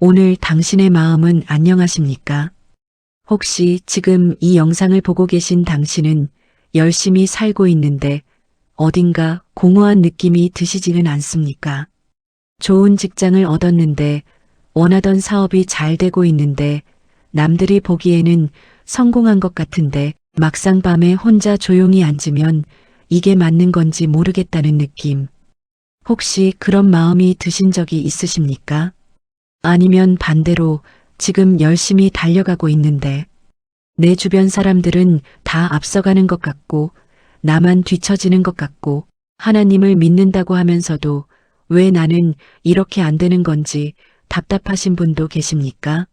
오늘 당신의 마음은 안녕하십니까? 혹시 지금 이 영상을 보고 계신 당신은 열심히 살고 있는데 어딘가 공허한 느낌이 드시지는 않습니까? 좋은 직장을 얻었는데 원하던 사업이 잘 되고 있는데 남들이 보기에는 성공한 것 같은데 막상 밤에 혼자 조용히 앉으면 이게 맞는 건지 모르겠다는 느낌. 혹시 그런 마음이 드신 적이 있으십니까? 아니면 반대로 지금 열심히 달려가고 있는데 내 주변 사람들은 다 앞서가는 것 같고 나만 뒤처지는 것 같고 하나님을 믿는다고 하면서도 왜 나는 이렇게 안 되는 건지 답답하신 분도 계십니까?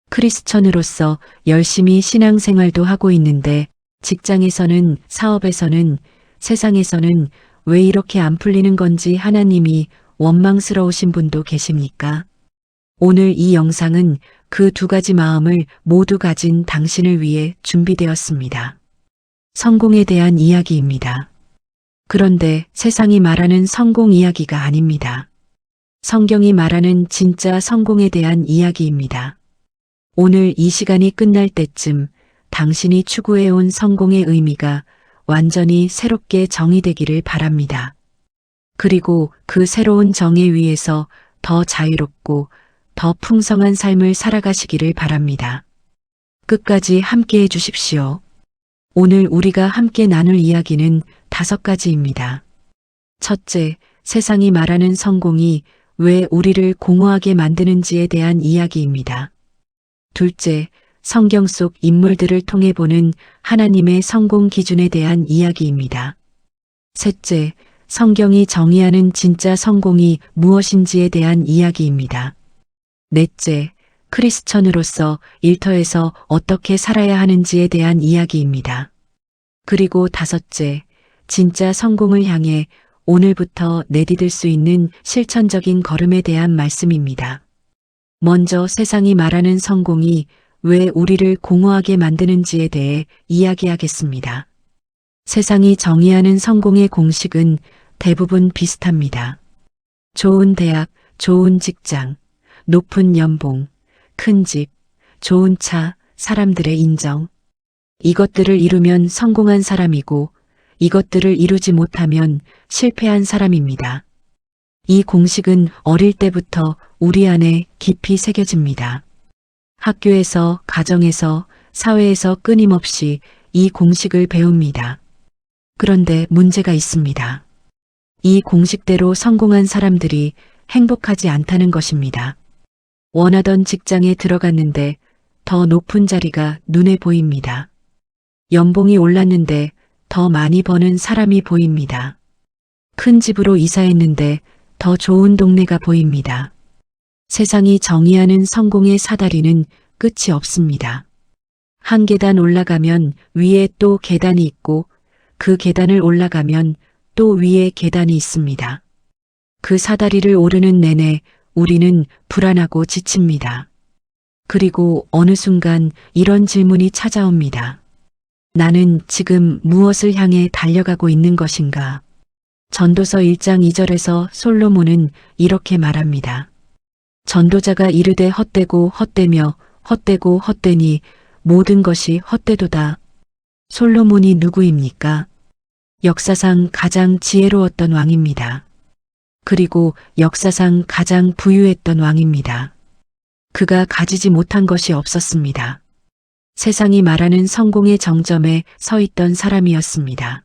크리스천으로서 열심히 신앙생활도 하고 있는데 직장에서는 사업에서는 세상에서는 왜 이렇게 안 풀리는 건지 하나님이 원망스러우신 분도 계십니까? 오늘 이 영상은 그 두 가지 마음을 모두 가진 당신을 위해 준비되었습니다. 성공에 대한 이야기입니다. 그런데 세상이 말하는 성공 이야기가 아닙니다. 성경이 말하는 진짜 성공에 대한 이야기입니다. 오늘 이 시간이 끝날 때쯤 당신이 추구해온 성공의 의미가 완전히 새롭게 정의되기를 바랍니다. 그리고 그 새로운 정의 위에서 더 자유롭고 더 풍성한 삶을 살아가시기를 바랍니다. 끝까지 함께 해주십시오. 오늘 우리가 함께 나눌 이야기는 5가지입니다. 첫째, 세상이 말하는 성공이 왜 우리를 공허하게 만드는지에 대한 이야기입니다. 둘째, 성경 속 인물들을 통해 보는 하나님의 성공 기준에 대한 이야기입니다. 셋째, 성경이 정의하는 진짜 성공이 무엇인지에 대한 이야기입니다. 넷째, 크리스천으로서 일터에서 어떻게 살아야 하는지에 대한 이야기입니다. 그리고 다섯째, 진짜 성공을 향해 오늘부터 내디딜 수 있는 실천적인 걸음에 대한 말씀입니다. 먼저 세상이 말하는 성공이 왜 우리를 공허하게 만드는지에 대해 이야기하겠습니다. 세상이 정의하는 성공의 공식은 대부분 비슷합니다. 좋은 대학, 좋은 직장, 높은 연봉, 큰 집, 좋은 차, 사람들의 인정. 이것들을 이루면 성공한 사람이고 이것들을 이루지 못하면 실패한 사람입니다. 이 공식은 어릴 때부터 우리 안에 깊이 새겨집니다. 학교에서, 가정에서, 사회에서 끊임없이 이 공식을 배웁니다. 그런데 문제가 있습니다. 이 공식대로 성공한 사람들이 행복하지 않다는 것입니다. 원하던 직장에 들어갔는데 더 높은 자리가 눈에 보입니다. 연봉이 올랐는데 더 많이 버는 사람이 보입니다. 큰 집으로 이사했는데 더 좋은 동네가 보입니다. 세상이 정의하는 성공의 사다리는 끝이 없습니다. 한 계단 올라가면 위에 또 계단이 있고 그 계단을 올라가면 또 위에 계단이 있습니다. 그 사다리를 오르는 내내 우리는 불안하고 지칩니다. 그리고 어느 순간 이런 질문이 찾아옵니다. 나는 지금 무엇을 향해 달려가고 있는 것인가? 전도서 1장 2절에서 솔로몬은 이렇게 말합니다. 전도자가 이르되 헛되고 헛되며 헛되고 헛되니 모든 것이 헛되도다. 솔로몬이 누구입니까? 역사상 가장 지혜로웠던 왕입니다. 그리고 역사상 가장 부유했던 왕입니다. 그가 가지지 못한 것이 없었습니다. 세상이 말하는 성공의 정점에 서 있던 사람이었습니다.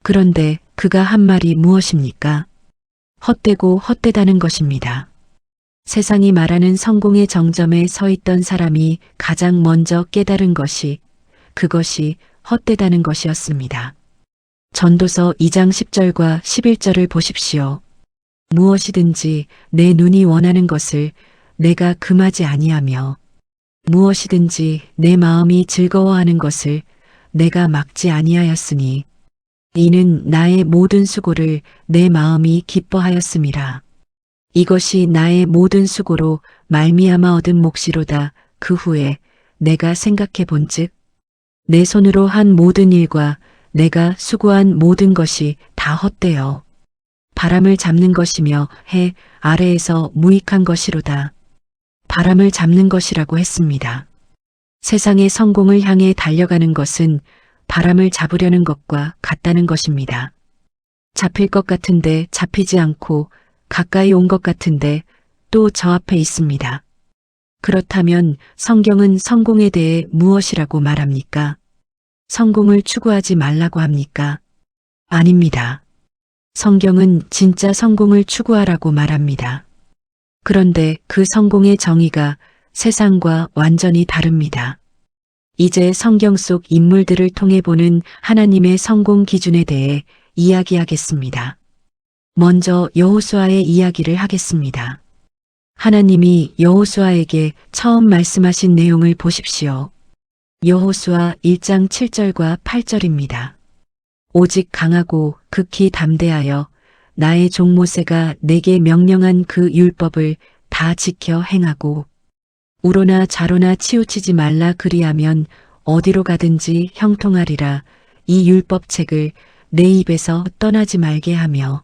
그런데 그가 한 말이 무엇입니까? 헛되고 헛되다는 것입니다. 세상이 말하는 성공의 정점에 서 있던 사람이 가장 먼저 깨달은 것이 그것이 헛되다는 것이었습니다. 전도서 2장 10절과 11절을 보십시오. 무엇이든지 내 눈이 원하는 것을 내가 금하지 아니하며 무엇이든지 내 마음이 즐거워하는 것을 내가 막지 아니하였으니 이는 나의 모든 수고를 내 마음이 기뻐하였음이라. 이것이 나의 모든 수고로 말미암아 얻은 몫이로다. 그 후에 내가 생각해 본즉 내 손으로 한 모든 일과 내가 수고한 모든 것이 다 헛되어 바람을 잡는 것이며 해 아래에서 무익한 것이로다. 바람을 잡는 것이라고 했습니다. 세상의 성공을 향해 달려가는 것은 바람을 잡으려는 것과 같다는 것입니다. 잡힐 것 같은데 잡히지 않고 가까이 온 것 같은데 또 저 앞에 있습니다. 그렇다면 성경은 성공에 대해 무엇이라고 말합니까? 성공을 추구하지 말라고 합니까? 아닙니다. 성경은 진짜 성공을 추구하라고 말합니다. 그런데 그 성공의 정의가 세상과 완전히 다릅니다. 이제 성경 속 인물들을 통해 보는 하나님의 성공 기준에 대해 이야기하겠습니다. 먼저 여호수아의 이야기를 하겠습니다. 하나님이 여호수아에게 처음 말씀하신 내용을 보십시오. 여호수아 1장 7절과 8절입니다. 오직 강하고 극히 담대하여 나의 종 모세가 내게 명령한 그 율법을 다 지켜 행하고 우로나 좌로나 치우치지 말라 그리하면 어디로 가든지 형통하리라. 이 율법책을 내 입에서 떠나지 말게 하며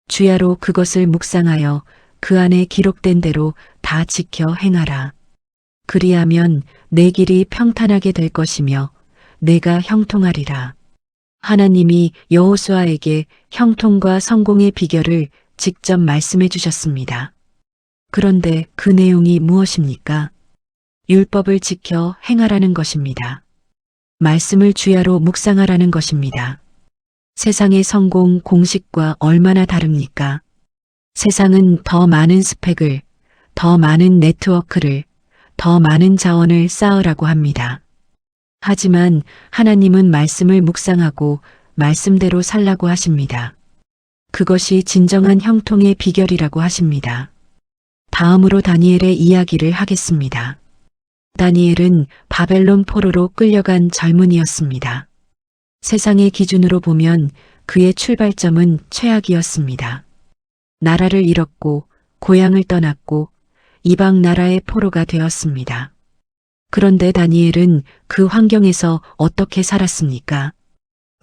주야로 그것을 묵상하여 그 안에 기록된 대로 다 지켜 행하라. 그리하면 내 길이 평탄하게 될 것이며 내가 형통하리라. 하나님이 여호수아에게 형통과 성공의 비결을 직접 말씀해 주셨습니다. 그런데 그 내용이 무엇입니까? 율법을 지켜 행하라는 것입니다. 말씀을 주야로 묵상하라는 것입니다. 세상의 성공 공식과 얼마나 다릅니까? 세상은 더 많은 스펙을, 더 많은 네트워크를, 더 많은 자원을 쌓으라고 합니다. 하지만 하나님은 말씀을 묵상하고 말씀대로 살라고 하십니다. 그것이 진정한 형통의 비결이라고 하십니다. 다음으로 다니엘의 이야기를 하겠습니다. 다니엘은 바벨론 포로로 끌려간 젊은이였습니다. 세상의 기준으로 보면 그의 출발점은 최악이었습니다. 나라를 잃었고 고향을 떠났고 이방 나라의 포로가 되었습니다. 그런데 다니엘은 그 환경에서 어떻게 살았습니까?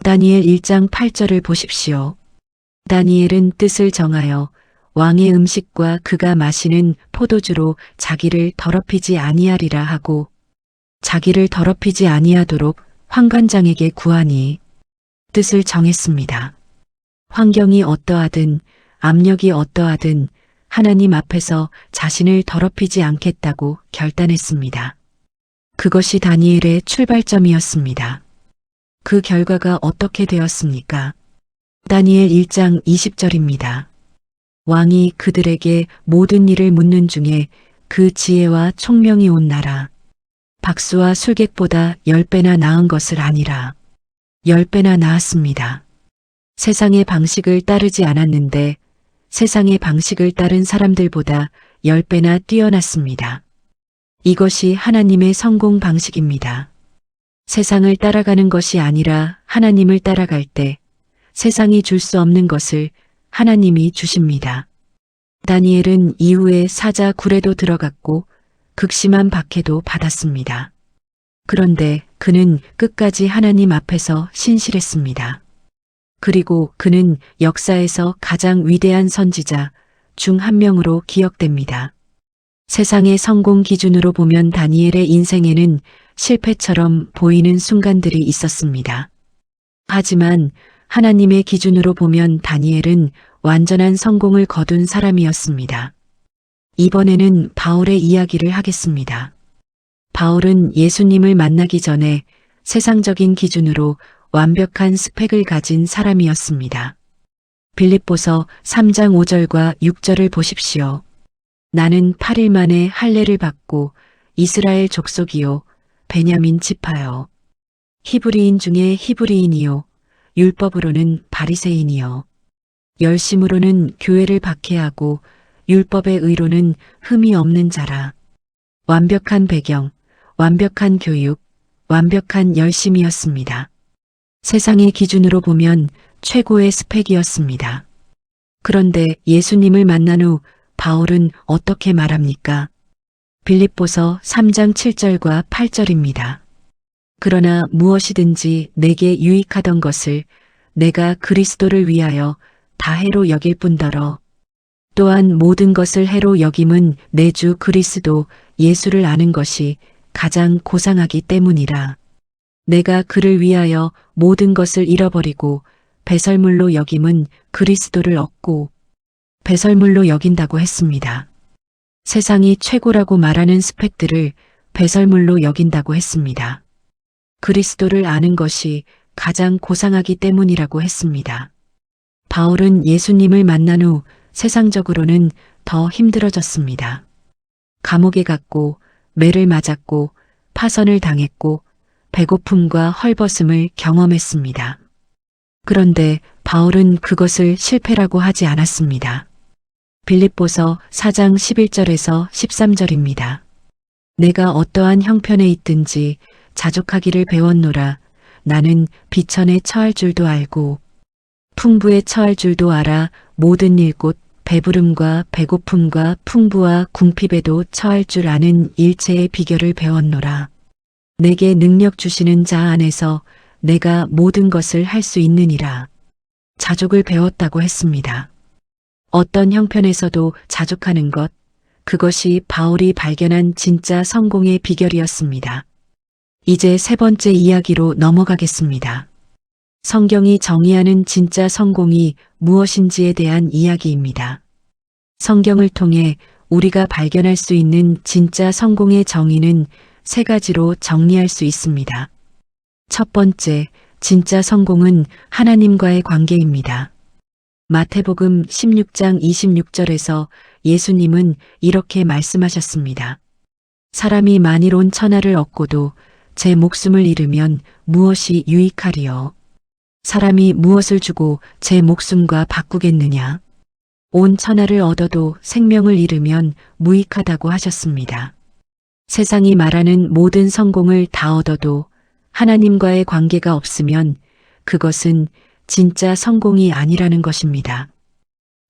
다니엘 1장 8절을 보십시오. 다니엘은 뜻을 정하여 왕의 음식과 그가 마시는 포도주로 자기를 더럽히지 아니하리라 하고 자기를 더럽히지 아니하도록 환관장에게 구하니 뜻을 정했습니다. 환경이 어떠하든 압력이 어떠하든 하나님 앞에서 자신을 더럽히지 않겠다고 결단했습니다. 그것이 다니엘의 출발점이었습니다. 그 결과가 어떻게 되었습니까? 다니엘 1장 20절입니다. 왕이 그들에게 모든 일을 묻는 중에 그 지혜와 총명이 온 나라 박수와 술객보다 10배나 나은 것을 아니라 10배나 나았습니다. 세상의 방식을 따르지 않았는데 세상의 방식을 따른 사람들보다 10배나 뛰어났습니다. 이것이 하나님의 성공 방식입니다. 세상을 따라가는 것이 아니라 하나님을 따라갈 때 세상이 줄 수 없는 것을 하나님이 주십니다. 다니엘은 이후에 사자 굴에도 들어갔고 극심한 박해도 받았습니다. 그런데 그는 끝까지 하나님 앞에서 신실했습니다. 그리고 그는 역사에서 가장 위대한 선지자 중 한 명으로 기억됩니다. 세상의 성공 기준으로 보면 다니엘의 인생에는 실패처럼 보이는 순간들이 있었습니다. 하지만 하나님의 기준으로 보면 다니엘은 완전한 성공을 거둔 사람이었습니다. 이번에는 바울의 이야기를 하겠습니다. 바울은 예수님을 만나기 전에 세상적인 기준으로 완벽한 스펙을 가진 사람이었습니다. 빌립보서 3장 5절과 6절을 보십시오. 나는 8일 만에 할례를 받고 이스라엘 족속이요 베냐민 지파요 히브리인 중에 히브리인이요 율법으로는 바리새인이요 열심으로는 교회를 박해하고 율법의 의로는 흠이 없는 자라. 완벽한 배경, 완벽한 교육, 완벽한 열심이었습니다. 세상의 기준으로 보면 최고의 스펙이었습니다. 그런데 예수님을 만난 후 바울은 어떻게 말합니까? 빌립보서 3장 7절과 8절입니다. 그러나 무엇이든지 내게 유익하던 것을 내가 그리스도를 위하여 다해로 여길 뿐더러 또한 모든 것을 해로 여김은 내 주 그리스도 예수를 아는 것이 가장 고상하기 때문이라. 내가 그를 위하여 모든 것을 잃어버리고 배설물로 여김은 그리스도를 얻고 배설물로 여긴다고 했습니다. 세상이 최고라고 말하는 스펙들을 배설물로 여긴다고 했습니다. 그리스도를 아는 것이 가장 고상하기 때문이라고 했습니다. 바울은 예수님을 만난 후 세상적으로는 더 힘들어졌습니다. 감옥에 갔고 매를 맞았고 파선을 당했고 배고픔과 헐벗음을 경험했습니다. 그런데 바울은 그것을 실패라고 하지 않았습니다. 빌립보서 4장 11절에서 13절입니다. 내가 어떠한 형편에 있든지 자족하기를 배웠노라. 나는 비천에 처할 줄도 알고 풍부에 처할 줄도 알아. 모든 일 곧 배부름과 배고픔과 풍부와 궁핍에도 처할 줄 아는 일체의 비결을 배웠노라. 내게 능력 주시는 자 안에서 내가 모든 것을 할 수 있느니라. 자족을 배웠다고 했습니다. 어떤 형편에서도 자족하는 것, 그것이 바울이 발견한 진짜 성공의 비결이었습니다. 이제 세 번째 이야기로 넘어가겠습니다. 성경이 정의하는 진짜 성공이 무엇인지에 대한 이야기입니다. 성경을 통해 우리가 발견할 수 있는 진짜 성공의 정의는 세 가지로 정리할 수 있습니다. 첫 번째, 진짜 성공은 하나님과의 관계입니다. 마태복음 16장 26절에서 예수님은 이렇게 말씀하셨습니다. 사람이 만일 온 천하를 얻고도 제 목숨을 잃으면 무엇이 유익하리요? 사람이 무엇을 주고 제 목숨과 바꾸겠느냐? 온 천하를 얻어도 생명을 잃으면 무익하다고 하셨습니다. 세상이 말하는 모든 성공을 다 얻어도 하나님과의 관계가 없으면 그것은 진짜 성공이 아니라는 것입니다.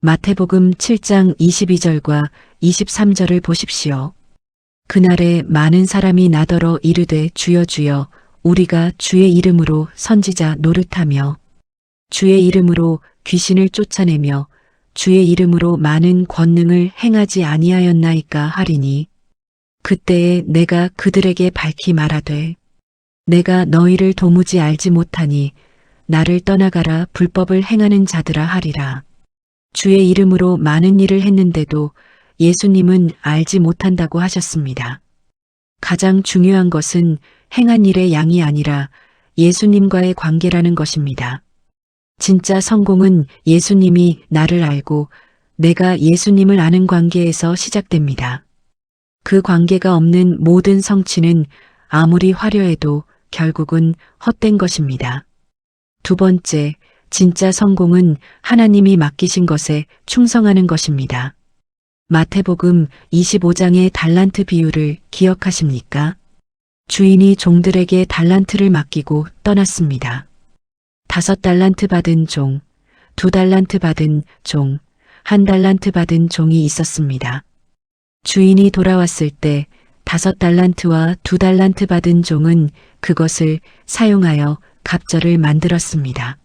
마태복음 7장 22절과 23절을 보십시오. 그날에 많은 사람이 나더러 이르되 주여 주여 우리가 주의 이름으로 선지자 노릇하며 주의 이름으로 귀신을 쫓아내며 주의 이름으로 많은 권능을 행하지 아니하였나이까 하리니 그때에 내가 그들에게 밝히 말하되 내가 너희를 도무지 알지 못하니 나를 떠나가라 불법을 행하는 자들아 하리라. 주의 이름으로 많은 일을 했는데도 예수님은 알지 못한다고 하셨습니다. 가장 중요한 것은 행한 일의 양이 아니라 예수님과의 관계라는 것입니다. 진짜 성공은 예수님이 나를 알고 내가 예수님을 아는 관계에서 시작됩니다. 그 관계가 없는 모든 성취는 아무리 화려해도 결국은 헛된 것입니다. 두 번째, 진짜 성공은 하나님이 맡기신 것에 충성하는 것입니다. 마태복음 25장의 달란트 비유를 기억하십니까? 주인이 종들에게 달란트를 맡기고 떠났습니다. 5달란트 받은 종, 2달란트 받은 종, 1달란트 받은 종이 있었습니다. 주인이 돌아왔을 때 5달란트와 2달란트 받은 종은 그것을 사용하여 갑절을 만들었습니다.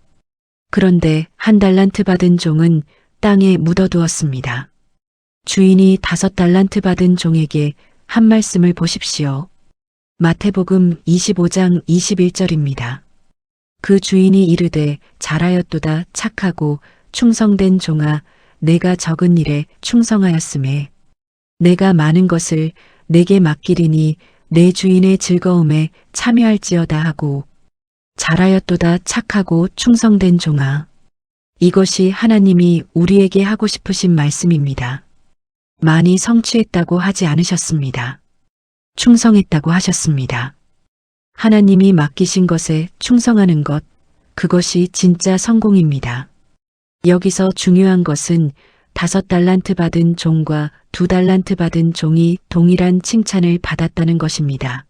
그런데 1달란트 받은 종은 땅에 묻어두었습니다. 주인이 5달란트 받은 종에게 한 말씀을 보십시오. 마태복음 25장 21절입니다. 그 주인이 이르되 잘하였도다 착하고 충성된 종아 내가 적은 일에 충성하였음에 내가 많은 것을 내게 맡기리니 내 주인의 즐거움에 참여할지어다 하고 잘하였도다 착하고 충성된 종아. 이것이 하나님이 우리에게 하고 싶으신 말씀입니다. 많이 성취했다고 하지 않으셨습니다. 충성했다고 하셨습니다. 하나님이 맡기신 것에 충성하는 것, 그것이 진짜 성공입니다. 여기서 중요한 것은 5달란트 받은 종과 2달란트 받은 종이 동일한 칭찬을 받았다는 것입니다.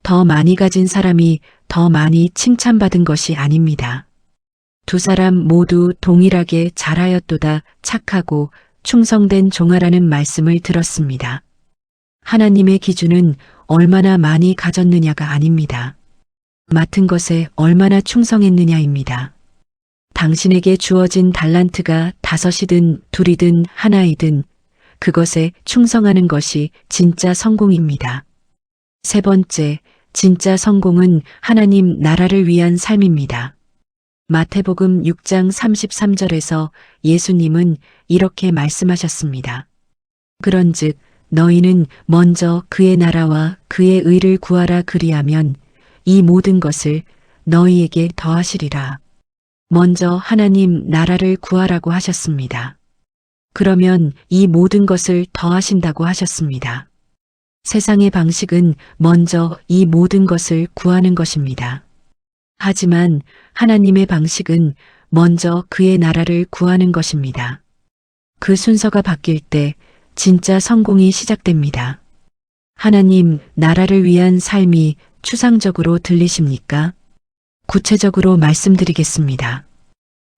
더 많이 가진 사람이 더 많이 칭찬받은 것이 아닙니다. 두 사람 모두 동일하게 잘하였도다 착하고 충성된 종아라는 말씀을 들었습니다. 하나님의 기준은 얼마나 많이 가졌느냐가 아닙니다. 맡은 것에 얼마나 충성했느냐입니다. 당신에게 주어진 달란트가 5이든 2이든 1이든 그것에 충성하는 것이 진짜 성공입니다. 세 번째, 진짜 성공은 하나님 나라를 위한 삶입니다. 마태복음 6장 33절에서 예수님은 이렇게 말씀하셨습니다. 그런즉 너희는 먼저 그의 나라와 그의 의를 구하라 그리하면 이 모든 것을 너희에게 더하시리라. 먼저 하나님 나라를 구하라고 하셨습니다. 그러면 이 모든 것을 더하신다고 하셨습니다. 세상의 방식은 먼저 이 모든 것을 구하는 것입니다. 하지만 하나님의 방식은 먼저 그의 나라를 구하는 것입니다. 그 순서가 바뀔 때 진짜 성공이 시작됩니다. 하나님 나라를 위한 삶이 추상적으로 들리십니까? 구체적으로 말씀드리겠습니다.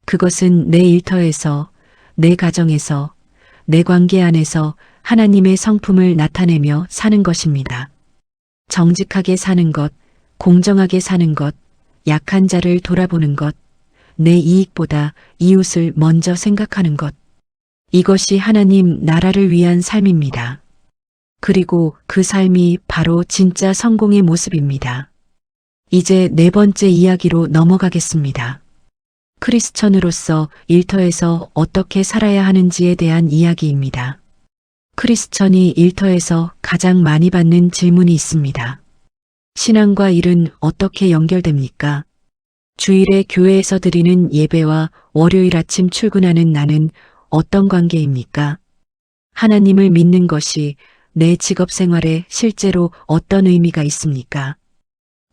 그것은 내 일터에서, 내 가정에서, 내 관계 안에서 하나님의 성품을 나타내며 사는 것입니다. 정직하게 사는 것, 공정하게 사는 것, 약한 자를 돌아보는 것, 내 이익보다 이웃을 먼저 생각하는 것. 이것이 하나님 나라를 위한 삶입니다. 그리고 그 삶이 바로 진짜 성공의 모습입니다. 이제 네 번째 이야기로 넘어가겠습니다. 크리스천으로서 일터에서 어떻게 살아야 하는지에 대한 이야기입니다. 크리스천이 일터에서 가장 많이 받는 질문이 있습니다. 신앙과 일은 어떻게 연결됩니까? 주일에 교회에서 드리는 예배와 월요일 아침 출근하는 나는 어떤 관계입니까? 하나님을 믿는 것이 내 직업 생활에 실제로 어떤 의미가 있습니까?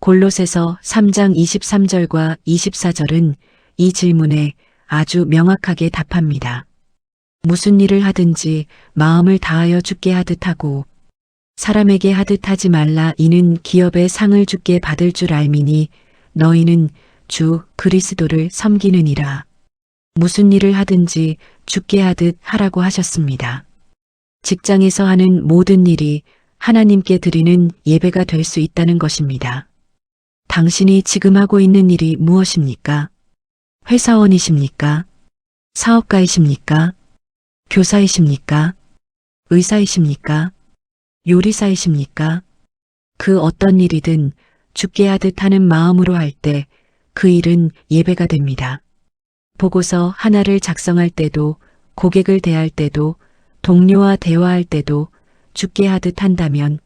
골로새서 3장 23절과 24절은 이 질문에 아주 명확하게 답합니다. 무슨 일을 하든지 마음을 다하여 주께 하듯 하고 사람에게 하듯 하지 말라. 이는 기업의 상을 주께 받을 줄 알미니 너희는 주 그리스도를 섬기느니라. 무슨 일을 하든지 주께 하듯 하라고 하셨습니다. 직장에서 하는 모든 일이 하나님께 드리는 예배가 될 수 있다는 것입니다. 당신이 지금 하고 있는 일이 무엇입니까? 회사원이십니까? 사업가이십니까? 교사이십니까? 의사이십니까? 요리사이십니까? 그 어떤 일이든 주께 하듯 하는 마음으로 할 때 그 일은 예배가 됩니다. 보고서 하나를 작성할 때도, 고객을 대할 때도, 동료와 대화할 때도 주께 하듯 한다면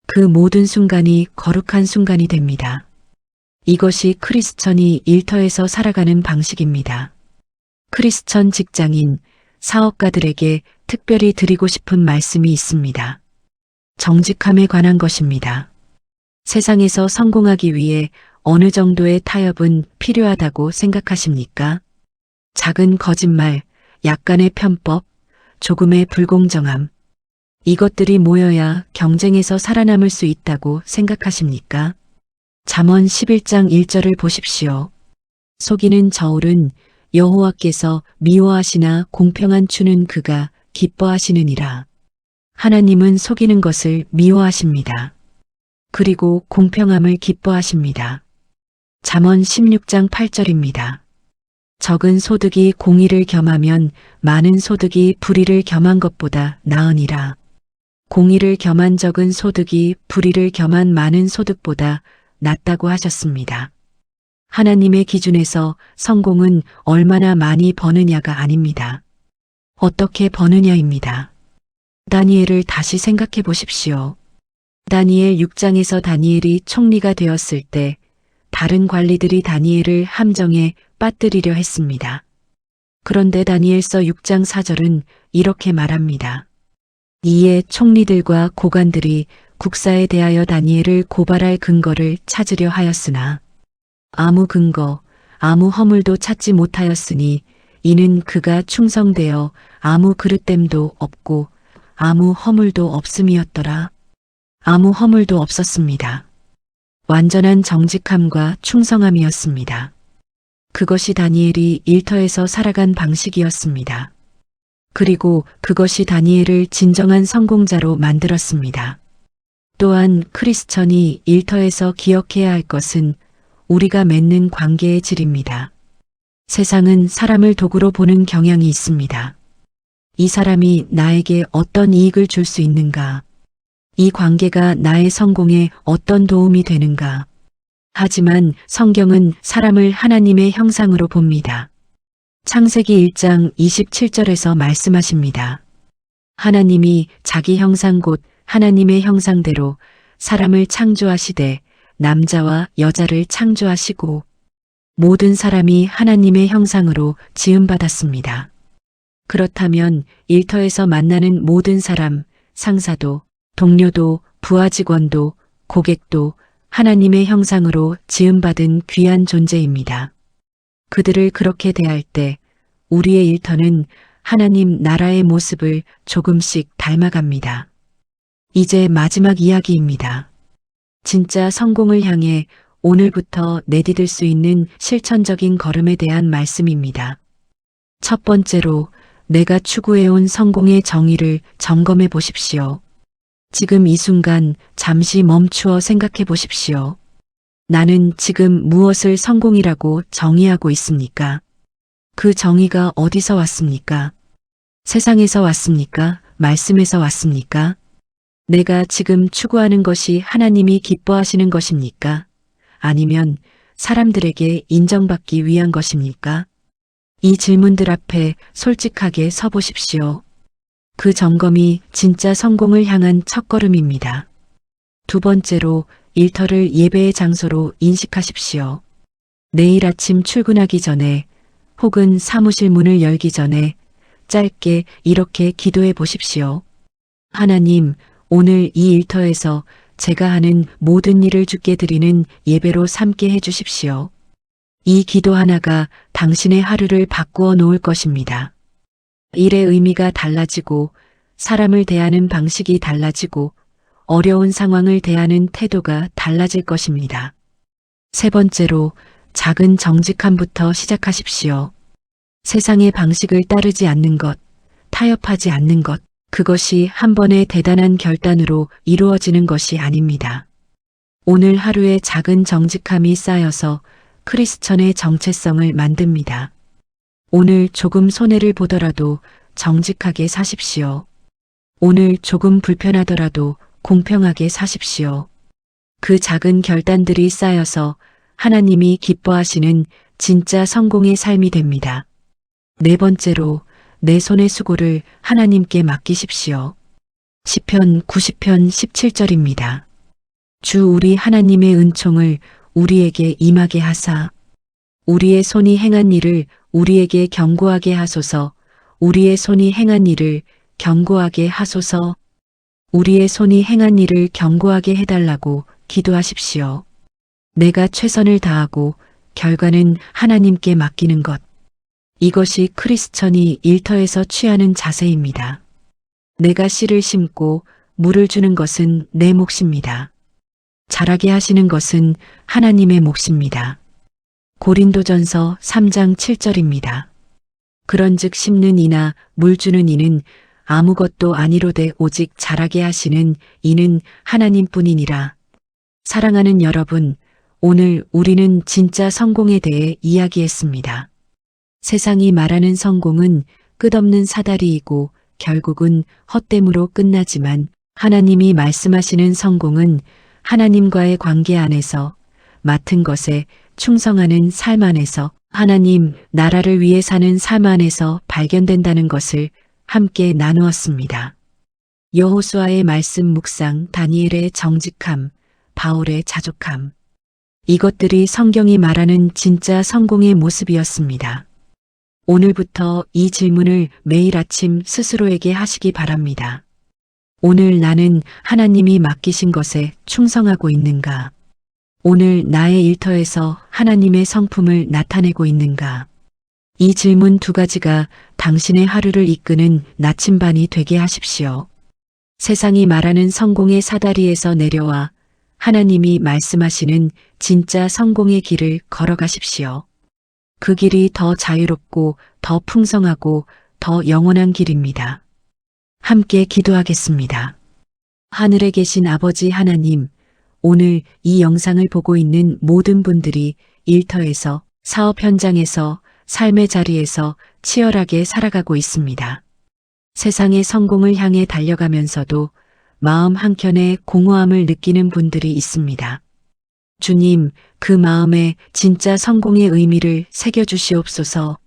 그 모든 순간이 거룩한 순간이 됩니다. 이것이 크리스천이 일터에서 살아가는 방식입니다. 크리스천 직장인, 사업가들에게 특별히 드리고 싶은 말씀이 있습니다. 정직함에 관한 것입니다. 세상에서 성공하기 위해 어느 정도의 타협은 필요하다고 생각하십니까? 작은 거짓말, 약간의 편법, 조금의 불공정함. 이것들이 모여야 경쟁에서 살아남을 수 있다고 생각하십니까? 잠언 11장 1절을 보십시오. 속이는 저울은 여호와께서 미워하시나 공평한 추는 그가 기뻐하시느니라. 하나님은 속이는 것을 미워하십니다. 그리고 공평함을 기뻐하십니다. 잠언 16장 8절입니다. 적은 소득이 공의를 겸하면 많은 소득이 불의를 겸한 것보다 나으니라. 공의를 겸한 적은 소득이 불의를 겸한 많은 소득보다 낫다고 하셨습니다. 하나님의 기준에서 성공은 얼마나 많이 버느냐가 아닙니다. 어떻게 버느냐입니다. 다니엘을 다시 생각해 보십시오. 다니엘 6장에서 다니엘이 총리가 되었을 때 다른 관리들이 다니엘을 함정에 빠뜨리려 했습니다. 그런데 다니엘서 6장 4절은 이렇게 말합니다. 이에 총리들과 고관들이 국사에 대하여 다니엘을 고발할 근거를 찾으려 하였으나 아무 근거, 아무 허물도 찾지 못하였으니 이는 그가 충성되어 아무 그릇됨도 없고 아무 허물도 없음이었더라. 아무 허물도 없었습니다. 완전한 정직함과 충성함이었습니다. 그것이 다니엘이 일터에서 살아간 방식이었습니다. 그리고 그것이 다니엘을 진정한 성공자로 만들었습니다. 또한 크리스천이 일터에서 기억해야 할 것은 우리가 맺는 관계의 질입니다. 세상은 사람을 도구로 보는 경향이 있습니다. 이 사람이 나에게 어떤 이익을 줄 수 있는가? 이 관계가 나의 성공에 어떤 도움이 되는가? 하지만 성경은 사람을 하나님의 형상으로 봅니다. 창세기 1장 27절에서 말씀하십니다. 하나님이 자기 형상 곧 하나님의 형상대로 사람을 창조하시되 남자와 여자를 창조하시고 모든 사람이 하나님의 형상으로 지음받았습니다. 그렇다면 일터에서 만나는 모든 사람, 상사도, 동료도, 부하 직원도, 고객도 하나님의 형상으로 지음받은 귀한 존재입니다. 그들을 그렇게 대할 때 우리의 일터는 하나님 나라의 모습을 조금씩 닮아갑니다. 이제 마지막 이야기입니다. 진짜 성공을 향해 오늘부터 내디딜 수 있는 실천적인 걸음에 대한 말씀입니다. 첫 번째로 내가 추구해온 성공의 정의를 점검해 보십시오. 지금 이 순간 잠시 멈추어 생각해 보십시오. 나는 지금 무엇을 성공이라고 정의하고 있습니까? 그 정의가 어디서 왔습니까? 세상에서 왔습니까? 말씀에서 왔습니까? 내가 지금 추구하는 것이 하나님이 기뻐하시는 것입니까? 아니면 사람들에게 인정받기 위한 것입니까? 이 질문들 앞에 솔직하게 서 보십시오. 그 점검이 진짜 성공을 향한 첫걸음입니다. 두 번째로 일터를 예배의 장소로 인식하십시오. 내일 아침 출근하기 전에 혹은 사무실 문을 열기 전에 짧게 이렇게 기도해 보십시오. 하나님, 오늘 이 일터에서 제가 하는 모든 일을 주께 드리는 예배로 삼게 해 주십시오. 이 기도 하나가 당신의 하루를 바꾸어 놓을 것입니다. 일의 의미가 달라지고 사람을 대하는 방식이 달라지고 어려운 상황을 대하는 태도가 달라질 것입니다. 세 번째로 작은 정직함부터 시작하십시오. 세상의 방식을 따르지 않는 것, 타협하지 않는 것, 그것이 한 번의 대단한 결단으로 이루어지는 것이 아닙니다. 오늘 하루의 작은 정직함이 쌓여서 크리스천의 정체성을 만듭니다. 오늘 조금 손해를 보더라도 정직하게 사십시오. 오늘 조금 불편하더라도 공평하게 사십시오. 그 작은 결단들이 쌓여서 하나님이 기뻐하시는 진짜 성공의 삶이 됩니다. 네 번째로 내 손의 수고를 하나님께 맡기십시오. 시편 90편 17절입니다. 주 우리 하나님의 은총을 우리에게 임하게 하사 우리의 손이 행한 일을 우리에게 경고하게 하소서. 우리의 손이 행한 일을 경고하게 하소서. 우리의 손이 행한 일을 경고하게 해달라고 기도하십시오. 내가 최선을 다하고 결과는 하나님께 맡기는 것. 이것이 크리스천이 일터에서 취하는 자세입니다. 내가 씨를 심고 물을 주는 것은 내 몫입니다. 자라게 하시는 것은 하나님의 몫입니다. 고린도전서 3장 7절입니다. 그런즉 심는 이나 물 주는 이는 아무것도 아니로되 오직 자라게 하시는 이는 하나님뿐이니라. 사랑하는 여러분, 오늘 우리는 진짜 성공에 대해 이야기했습니다. 세상이 말하는 성공은 끝없는 사다리이고 결국은 헛됨으로 끝나지만 하나님이 말씀하시는 성공은 하나님과의 관계 안에서 맡은 것에 충성하는 삶 안에서 하나님 나라를 위해 사는 삶 안에서 발견된다는 것을 함께 나누었습니다. 여호수아의 말씀 묵상, 다니엘의 정직함, 바울의 자족함. 이것들이 성경이 말하는 진짜 성공의 모습이었습니다. 오늘부터 이 질문을 매일 아침 스스로에게 하시기 바랍니다. 오늘 나는 하나님이 맡기신 것에 충성하고 있는가? 오늘 나의 일터에서 하나님의 성품을 나타내고 있는가? 이 질문 두 가지가 당신의 하루를 이끄는 나침반이 되게 하십시오. 세상이 말하는 성공의 사다리에서 내려와 하나님이 말씀하시는 진짜 성공의 길을 걸어가십시오. 그 길이 더 자유롭고 더 풍성하고 더 영원한 길입니다. 함께 기도하겠습니다. 하늘에 계신 아버지 하나님, 오늘 이 영상을 보고 있는 모든 분들이 일터에서, 사업 현장에서, 삶의 자리에서 치열하게 살아가고 있습니다. 세상의 성공을 향해 달려가면서도 마음 한켠에 공허함을 느끼는 분들이 있습니다. 주님, 그 마음에 진짜 성공의 의미를 새겨주시옵소서.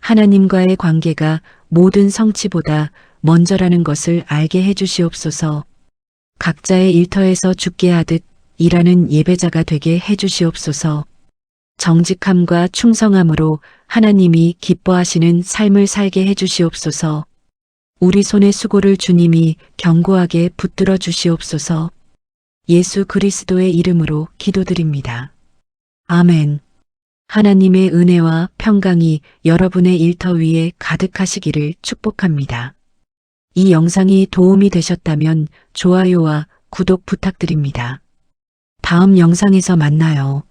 하나님과의 관계가 모든 성취보다 먼저라는 것을 알게 해주시옵소서. 각자의 일터에서 죽게 하듯 일하는 예배자가 되게 해주시옵소서. 정직함과 충성함으로 하나님이 기뻐하시는 삶을 살게 해주시옵소서. 우리 손의 수고를 주님이 견고하게 붙들어 주시옵소서. 예수 그리스도의 이름으로 기도드립니다. 아멘. 하나님의 은혜와 평강이 여러분의 일터 위에 가득하시기를 축복합니다. 이 영상이 도움이 되셨다면 좋아요와 구독 부탁드립니다. 다음 영상에서 만나요.